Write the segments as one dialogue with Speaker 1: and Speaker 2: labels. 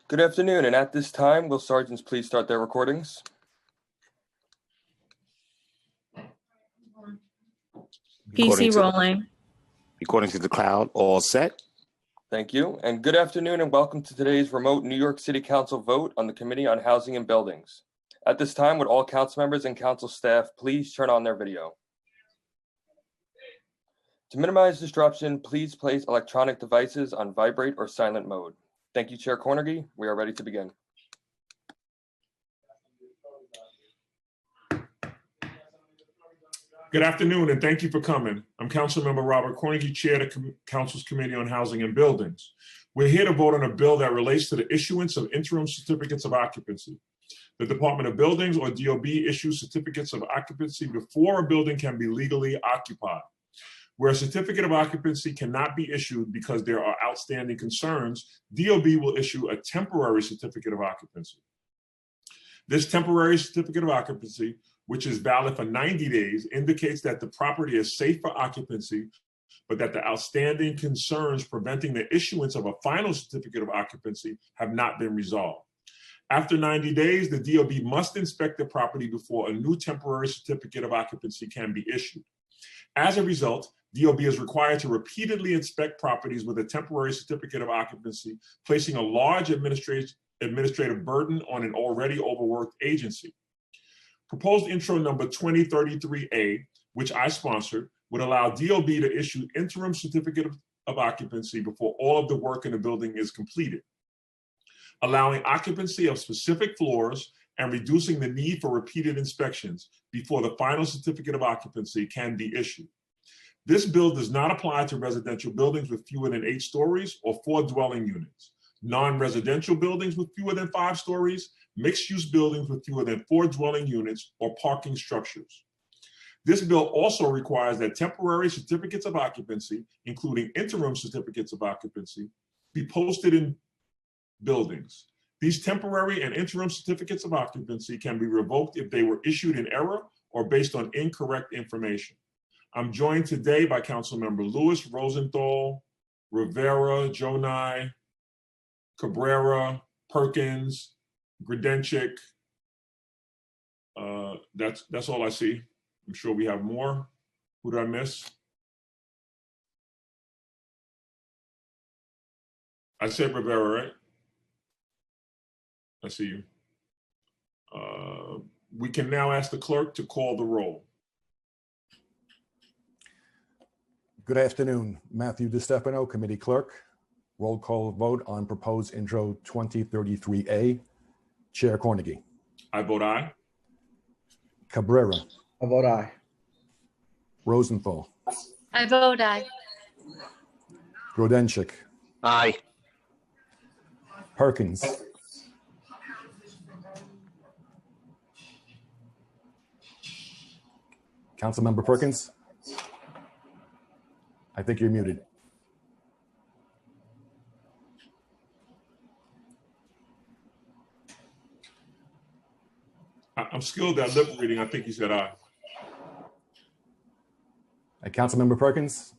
Speaker 1: Good afternoon, and at this time, will sergeants please start their recordings?
Speaker 2: PC rolling.
Speaker 3: Recording to the cloud, all set.
Speaker 1: Thank you, and good afternoon, and welcome to today's remote New York City Council vote on the Committee on Housing and Buildings. At this time, would all council members and council staff please turn on their video? To minimize disruption, please place electronic devices on vibrate or silent mode. Thank you, Chair Cornegie. We are ready to begin.
Speaker 4: Good afternoon, and thank you for coming. I'm Councilmember Robert Cornegie, Chair of the Council's Committee on Housing and Buildings. We're here to vote on a bill that relates to the issuance of interim certificates of occupancy. The Department of Buildings, or DOB, issues certificates of occupancy before a building can be legally occupied. Where a certificate of occupancy cannot be issued because there are outstanding concerns, DOB will issue a temporary certificate of occupancy. This temporary certificate of occupancy, which is valid for 90 days, indicates that the property is safe for occupancy, but that the outstanding concerns preventing the issuance of a final certificate of occupancy have not been resolved. After 90 days, the DOB must inspect the property before a new temporary certificate of occupancy can be issued. As a result, DOB is required to repeatedly inspect properties with a temporary certificate of occupancy, placing a large administrative burden on an already overworked agency. Proposed intro number 2033A, which I sponsored, would allow DOB to issue interim certificate of occupancy before all of the work in the building is completed, allowing occupancy of specific floors and reducing the need for repeated inspections before the final certificate of occupancy can be issued. This bill does not apply to residential buildings with fewer than 8 stories or 4 dwelling units, non-residential buildings with fewer than 5 stories, mixed-use buildings with fewer than 4 dwelling units, or parking structures. This bill also requires that temporary certificates of occupancy, including interim certificates of occupancy, be posted in buildings. These temporary and interim certificates of occupancy can be revoked if they were issued in error or based on incorrect information. I'm joined today by Councilmember Lewis, Rosenthal, Rivera, Jonai, Cabrera, Perkins, Grudenchik. That's all I see. I'm sure we have more. Who did I miss? I said Rivera, right? I see you. We can now ask the clerk to call the roll.
Speaker 5: Good afternoon, Matthew DiStefano, Committee Clerk. Roll call vote on proposed intro 2033A. Chair Cornegie.
Speaker 4: I vote aye.
Speaker 5: Cabrera.
Speaker 6: I vote aye.
Speaker 5: Rosenthal.
Speaker 2: I vote aye.
Speaker 5: Grodenchik.
Speaker 3: Aye.
Speaker 5: Perkins. Councilmember Perkins. I think you're muted.
Speaker 4: I'm skilled at lip reading. I think he said aye.
Speaker 5: Councilmember Perkins.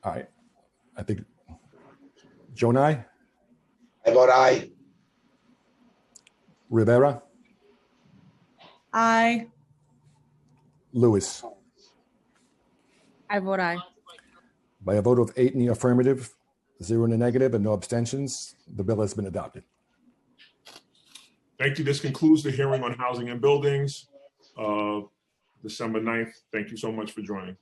Speaker 5: All right. I think Jonai.
Speaker 6: I vote aye.
Speaker 5: Rivera.
Speaker 7: Aye.
Speaker 5: Lewis.
Speaker 7: I vote aye.
Speaker 5: By a vote of 8 in the affirmative, 0 in the negative, and no abstentions, the bill has been adopted.
Speaker 4: Thank you. This concludes the hearing on housing and buildings, December 9th. Thank you so much for joining.